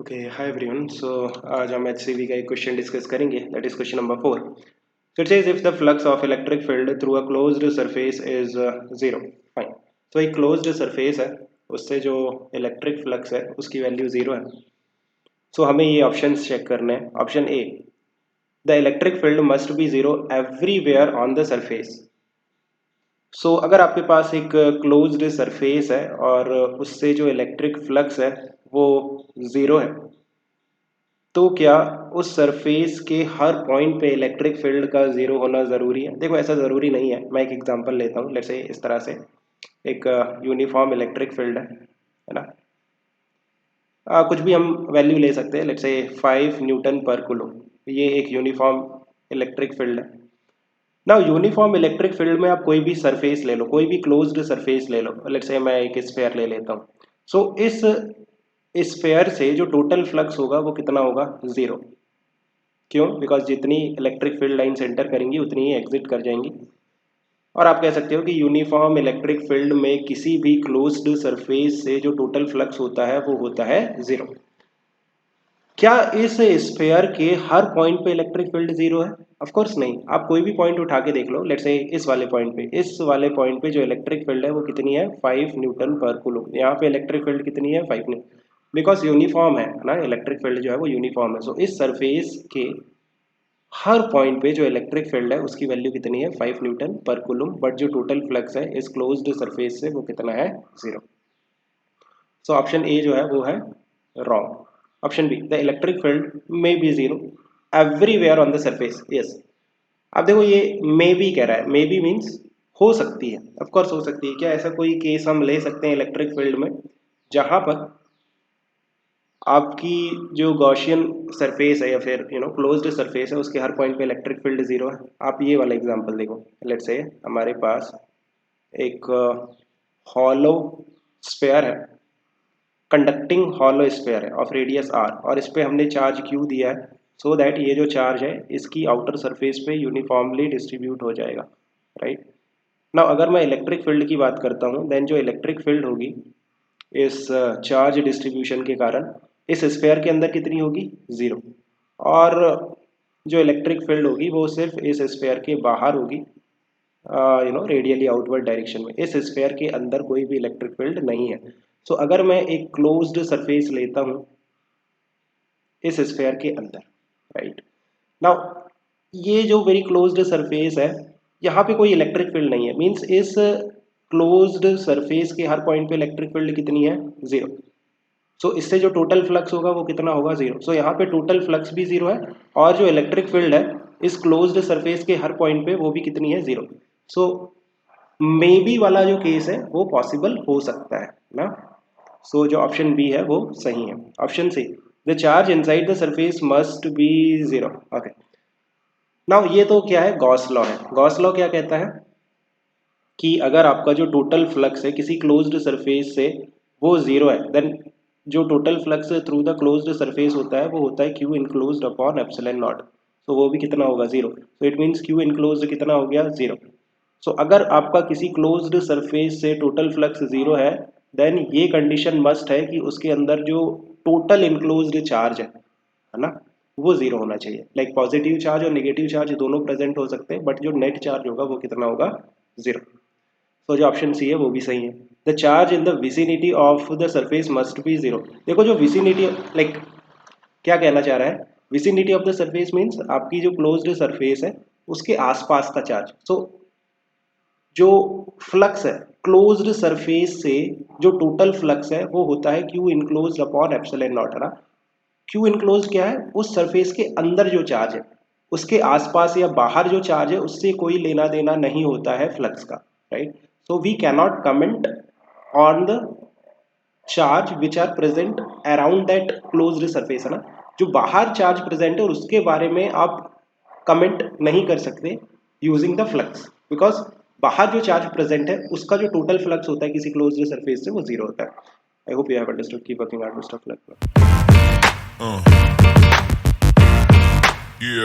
Okay hi everyone. सो आज हम HCV का एक क्वेश्चन डिस्कस करेंगे, that is question number 4। So it says if the flux of electric field through a closed surface is zero. Fine. तो एक closed surface है, उससे जो इलेक्ट्रिक फ्लक्स है उसकी वैल्यू जीरो है। सो हमें ये ऑप्शंस चेक करने हैं। Option A, the electric field must be zero everywhere on the surface. So अगर आपके पास एक क्लोज्ड सरफेस है और उससे जो इलेक्ट्रिक फ्लक्स है वो ज़ीरो है, तो क्या उस सरफेस के हर पॉइंट पे इलेक्ट्रिक फील्ड का ज़ीरो होना ज़रूरी है? देखो, ऐसा ज़रूरी नहीं है। मैं एक एग्जांपल लेता हूँ। लेट्स से इस तरह से एक यूनिफॉर्म इलेक्ट्रिक फील्ड है ना। कुछ भी हम वैल्यू ले सकते हैं। लेट्स से 5 न्यूटन पर कूलम, ये एक यूनिफॉर्म इलेक्ट्रिक फील्ड है ना। यूनिफॉर्म इलेक्ट्रिक फील्ड में आप कोई भी सरफेस ले लो, कोई भी क्लोज्ड सरफेस ले लो। लेट्स से मैं एक स्फेयर ले लेता हूँ। सो इस स्फेयर से जो टोटल फ्लक्स होगा वो कितना होगा? ज़ीरो। क्यों? बिकॉज जितनी इलेक्ट्रिक फील्ड लाइन सेंटर करेंगी उतनी ही एग्जिट कर जाएंगी। और आप कह सकते हो कि यूनिफॉर्म इलेक्ट्रिक फील्ड में किसी भी क्लोज्ड सरफेस से जो टोटल फ्लक्स होता है वो होता है ज़ीरो। क्या इस स्फेयर के हर पॉइंट पे इलेक्ट्रिक फील्ड जीरो है? ऑफ कोर्स नहीं। आप कोई भी पॉइंट उठा के देख लो। लेट्स से इस वाले पॉइंट पे, इस वाले पॉइंट पे जो इलेक्ट्रिक फील्ड है वो कितनी है? 5 न्यूटन पर कूलम। यहाँ पे इलेक्ट्रिक फील्ड कितनी है? 5 न्यूटन। बिकॉज यूनिफॉर्म है ना, इलेक्ट्रिक फील्ड जो है वो यूनिफॉर्म है। सो इस सरफेस के हर पॉइंट पे जो इलेक्ट्रिक फील्ड है उसकी वैल्यू कितनी है? 5 न्यूटन पर कूलम। बट जो टोटल फ्लक्स है इस क्लोज्ड सरफेस से वो कितना है? जीरो। सो ऑप्शन ए जो है वो है wrong. Option B, the electric field may be zero everywhere on the surface. Yes. अब देखो, ये मे बी कह रहा है। मे बी मीन्स हो सकती है। ऑफ कोर्स हो सकती है। क्या ऐसा कोई केस हम ले सकते हैं इलेक्ट्रिक फील्ड में जहां पर आपकी जो गॉसियन सरफेस है या फिर क्लोज्ड सरफेस है उसके हर पॉइंट पे इलेक्ट्रिक फील्ड जीरो है? आप ये वाला एग्जांपल देखो। लेट्स से हमारे पास एक हॉलो स्फेयर है, कंडक्टिंग हॉलो स्फेयर है ऑफ रेडियस आर, और इस पे हमने चार्ज क्यू दिया है सो दैट ये जो चार्ज है इसकी आउटर सरफेस पे यूनिफॉर्मली डिस्ट्रीब्यूट हो जाएगा। राइट नाउ, अगर मैं इलेक्ट्रिक फील्ड की बात करता हूँ, देन जो इलेक्ट्रिक फील्ड होगी इस चार्ज डिस्ट्रीब्यूशन के कारण इस स्फेयर के अंदर कितनी होगी? ज़ीरो। और जो इलेक्ट्रिक फील्ड होगी वो सिर्फ इस स्फेयर के बाहर होगी, रेडियली आउटवर्ड डायरेक्शन में। इस स्फेयर के अंदर कोई भी इलेक्ट्रिक फील्ड नहीं है। सो अगर मैं एक क्लोज्ड सरफेस लेता हूं इस स्फेयर के अंदर, राइट नाउ, ये जो मेरी क्लोज्ड सरफेस है यहाँ पे कोई इलेक्ट्रिक फील्ड नहीं है। मींस इस क्लोज्ड सरफेस के हर पॉइंट पे इलेक्ट्रिक फील्ड कितनी है? जीरो। सो इससे जो टोटल फ्लक्स होगा वो कितना होगा? जीरो। सो यहाँ पे टोटल फ्लक्स भी जीरो है और जो इलेक्ट्रिक फील्ड है इस क्लोज्ड सरफेस के हर पॉइंट पे वो भी कितनी है? जीरो। सो मे बी वाला जो केस है वो पॉसिबल हो सकता है ना। सो जो ऑप्शन बी है वो सही है। Option C, the charge inside the surface must be zero. Okay now, ये तो क्या है? गॉस लॉ है। गॉस लॉ क्या कहता है कि अगर आपका जो टोटल फ्लक्स है किसी क्लोज्ड सरफेस से वो जीरो है, देन जो total flux through the closed surface होता है वो होता है Q enclosed upon epsilon not. तो वो भी कितना होगा? जीरो। तो इट मीन्स क्यू इनक्लोज्ड कितना हो गया? जीरो। सो अगर आपका किसी क्लोज्ड सरफेस से टोटल फ्लक्स जीरो है, देन ये कंडीशन मस्ट है कि उसके अंदर जो टोटल इनक्लोज्ड चार्ज है ना, वो जीरो होना चाहिए। लाइक पॉजिटिव चार्ज और नेगेटिव चार्ज दोनों प्रेजेंट हो सकते हैं, बट जो नेट चार्ज होगा वो कितना होगा? जीरो। तो जो ऑप्शन सी है वो भी सही है। The charge in the vicinity of the surface must be zero. देखो, जो विसिनिटी, लाइक क्या कहना चाह रहा है? Vicinity of the surface means आपकी जो क्लोज्ड सरफेस है उसके आसपास का चार्ज। सो जो फ्लक्स है क्लोज्ड सरफेस से, जो टोटल फ्लक्स है वो होता है Q enclosed upon epsilon not, है ना। क्यू इनक्लोज्ड क्या है? उस सरफेस के अंदर जो चार्ज है, उसके आसपास या बाहर जो चार्ज है उससे कोई लेना देना नहीं होता है फ्लक्स का। Right, so we cannot comment on the charge which are present around that closed surface, है ना। जो बाहर चार्ज प्रेजेंट है और उसके बारे में आप कमेंट नहीं कर सकते यूजिंग द फ्लक्स, बिकॉज बाहर जो चार्ज प्रेजेंट है उसका जो टोटल फ्लक्स होता है किसी क्लोज्ड सरफेस से वो जीरो होता है। I hope you have understood. Keep working hard, best of luck.